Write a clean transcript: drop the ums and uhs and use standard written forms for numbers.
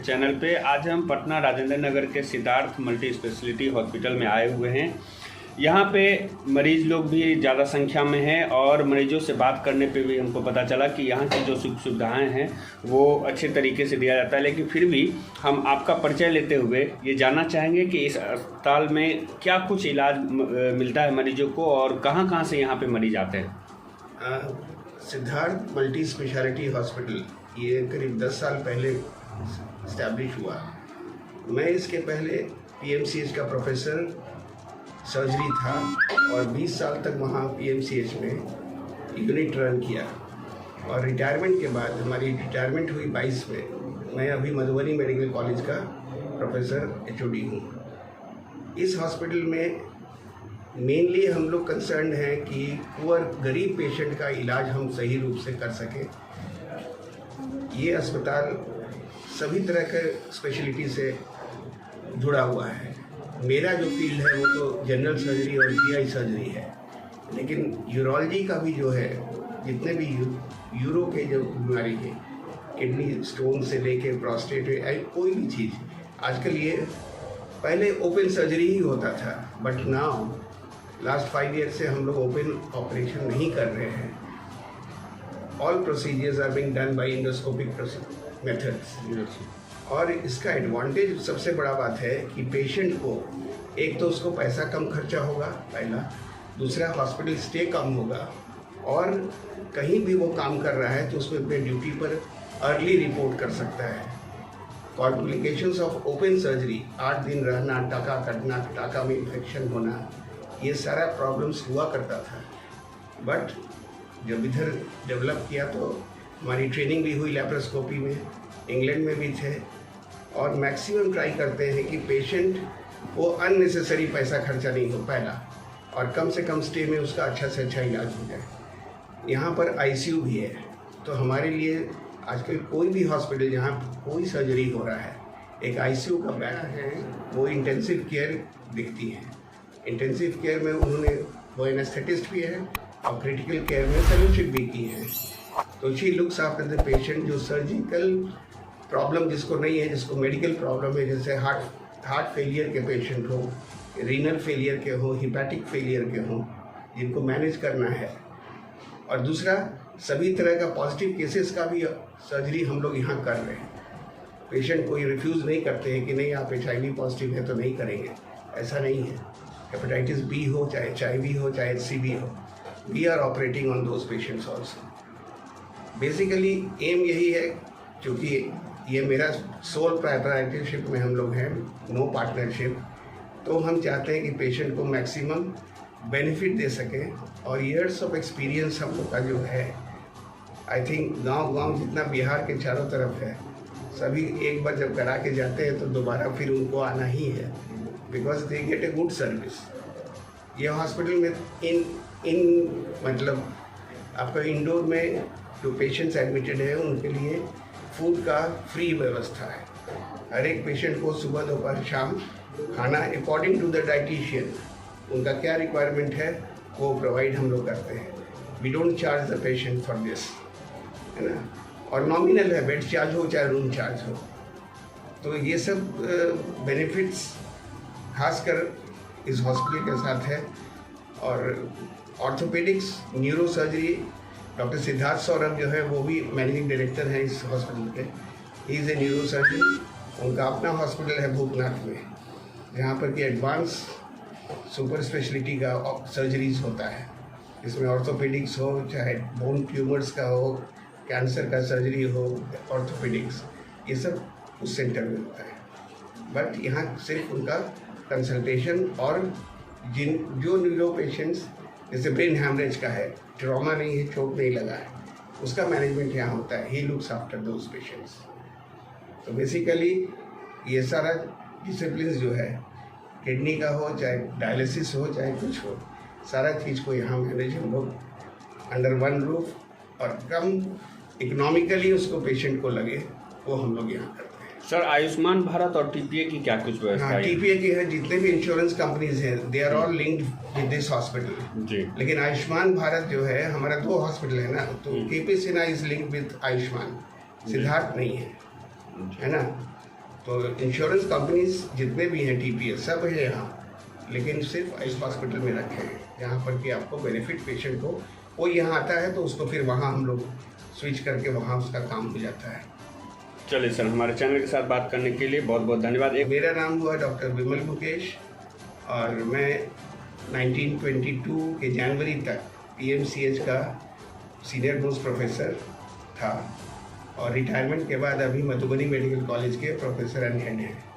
Channel पे। आज हम पटना राजेंद्र नगर के सिद्धार्थ मल्टी स्पेशलिटी हॉस्पिटल में आए हुए हैं। यहाँ पे मरीज़ लोग भी ज़्यादा संख्या में हैं और मरीजों से बात करने पे भी हमको पता चला कि यहाँ की जो सुख सुविधाएँ हैं वो अच्छे तरीके से दिया जाता है। लेकिन फिर भी हम आपका परिचय लेते हुए ये जानना चाहेंगे कि इस अस्पताल में क्या कुछ इलाज मिलता है मरीजों को और कहाँ कहाँ से यहाँ पे मरीज आते हैं। सिद्धार्थ मल्टी स्पेशलिटी हॉस्पिटल ये करीब 10 साल पहले इस्टेब्लिश हुआ। मैं इसके पहले पीएमसीएच का प्रोफेसर सर्जरी था और 20 साल तक वहाँ पीएमसीएच में यूनिट रन किया और रिटायरमेंट के बाद हमारी रिटायरमेंट हुई 22 में। मैं अभी मधुबनी मेडिकल कॉलेज का प्रोफेसर एचओडी हूँ। इस हॉस्पिटल में मेनली हम लोग कंसर्न हैं कि पुअर गरीब पेशेंट का इलाज हम सही रूप से कर सकें। ये अस्पताल सभी तरह के स्पेशलिटी से जुड़ा हुआ है। मेरा जो फील्ड है वो तो जनरल सर्जरी और जीआई सर्जरी है, लेकिन यूरोलॉजी का भी जो है, जितने भी यूरो के जो बीमारी है, किडनी स्टोन से लेके प्रोस्टेट कोई भी चीज़, आजकल ये पहले ओपन सर्जरी ही होता था, बट नाउ लास्ट 5 ईयर से हम लोग ओपन ऑपरेशन नहीं कर रहे हैं। All procedures are being done by endoscopic methods. और इसका एडवांटेज सबसे बड़ा बात है कि पेशेंट को एक तो उसको पैसा कम खर्चा होगा, पहला, दूसरा हॉस्पिटल स्टे कम होगा और कहीं भी वो काम कर रहा है तो उसमें अपने ड्यूटी पर अर्ली रिपोर्ट कर सकता है। कॉम्प्लिकेशंस ऑफ ओपन सर्जरी, 8 दिन रहना, टाका कटना, टाका में इन्फेक्शन होना, ये सारा प्रॉब्लम्स हुआ करता था। बट जब इधर डेवलप किया तो हमारी ट्रेनिंग भी हुई लैप्रोस्कोपी में, इंग्लैंड में भी थे, और मैक्सिमम ट्राई करते हैं कि पेशेंट को अननेसेसरी पैसा खर्चा नहीं हो पहला, और कम से कम स्टे में उसका अच्छा से अच्छा इलाज हो जाए। यहाँ पर आईसीयू भी है, तो हमारे लिए आजकल कोई भी हॉस्पिटल जहाँ कोई सर्जरी हो रहा है, एक आईसीयू का बेड है, वो इंटेंसिव केयर दिखती है। इंटेंसिव केयर में उन्होंने वो एनेस्थेटिस्ट भी है और क्रिटिकल केयर में फेलोशिप भी की है। तो she looks after the patient. जो सर्जिकल प्रॉब्लम जिसको नहीं है, जिसको मेडिकल प्रॉब्लम है, जैसे हार्ट फेलियर के पेशेंट हो, रीनल फेलियर के हो, हिपैटिक फेलियर के हो, जिनको मैनेज करना है, और दूसरा सभी तरह का पॉजिटिव केसेस का भी सर्जरी हम लोग यहाँ कर रहे हैं। पेशेंट कोई रिफ्यूज़ नहीं करते हैं कि नहीं आप HIV पॉजिटिव है तो नहीं करेंगे, ऐसा नहीं है। हेपेटाइटिस बी हो, चाहे HIV हो, चाहे HCV हो, we are operating on those patients also. Basically um यही है, क्योंकि ये मेरा सोल प्रोप्राइटरशिप में हम लोग हैं, नो पार्टनरशिप, तो हम चाहते हैं कि पेशेंट को मैक्सिमम बेनिफिट दे सकें। और ईयर्स ऑफ एक्सपीरियंस हम लोग का जो है, आई थिंक गांव जितना बिहार के चारों तरफ है, सभी एक बार जब करा के जाते हैं तो दोबारा फिर उनको आना ही है, because they get a good service. ये हॉस्पिटल में इन मतलब आपका इंडोर में जो पेशेंट्स एडमिटेड है उनके लिए फूड का फ्री व्यवस्था है। हर एक पेशेंट को सुबह दोपहर शाम खाना अकॉर्डिंग टू द डाइटिशियन, उनका क्या रिक्वायरमेंट है वो प्रोवाइड हम लोग करते हैं। We don't charge the patient for this, है ना, और नॉमिनल है, बेड चार्ज हो चाहे रूम चार्ज हो। तो ये सब बेनिफिट्स खासकर इस हॉस्पिटल के साथ है। और orthopaedics, neuro surgery, doctor Siddharth Saurabh जो है वो भी मैनेजिंग डायरेक्टर हैं इस हॉस्पिटल के। He is a neuro surgeon. उनका अपना हॉस्पिटल है भूतनाथ में, जहाँ पर कि एडवांस सुपर स्पेशलिटी का सर्जरीज होता है। इसमें ऑर्थोपेडिक्स हो, चाहे बोन ट्यूमर्स का हो, कैंसर का सर्जरी हो, ऑर्थोपेडिक्स, ये सब उस सेंटर में होता है। बट यहाँ सिर्फ उनका कंसल्टेशन, और जो न्यूरो पेशेंट्स जैसे ब्रेन हैमरेज का है, ट्रॉमा नहीं है, चोट नहीं लगा है, उसका मैनेजमेंट यहाँ होता है। He looks after those patients. तो बेसिकली ये सारा डिसिप्लिन जो है, किडनी का हो, चाहे डायलिसिस हो, चाहे कुछ हो, सारा चीज़ को यहाँ मैनेज हम लोग अंडर वन रूफ, और कम इकोनॉमिकली उसको पेशेंट को लगे वो हम लोग यहाँ करते हैं। सर, आयुष्मान भारत और टीपीए की क्या कुछ व्यवस्था है? टीपीए की है, जितने भी इंश्योरेंस कंपनीज हैं they are all linked with this hospital जी। लेकिन आयुष्मान भारत जो है, हमारा 2 हॉस्पिटल है ना, तो KP Sinha is linked with Ayushman, Siddharth नहीं है, है ना। तो इंश्योरेंस कंपनीज जितने भी हैं TPS सब है यहाँ, लेकिन सिर्फ इस हॉस्पिटल में रखे हैं जहाँ पर कि आपको बेनिफिट पेशेंट को, कोई यहाँ आता है तो उसको फिर वहाँ हम लोग स्विच करके वहाँ उसका काम हो जाता है। चलिए सर, हमारे चैनल के साथ बात करने के लिए बहुत बहुत धन्यवाद। मेरा नाम हुआ डॉक्टर विमल मुकेश और मैं 1922 के जनवरी तक PMCH का सीनियर मोस्ट प्रोफेसर था और रिटायरमेंट के बाद अभी मधुबनी मेडिकल कॉलेज के प्रोफेसर एंड हेड हैं।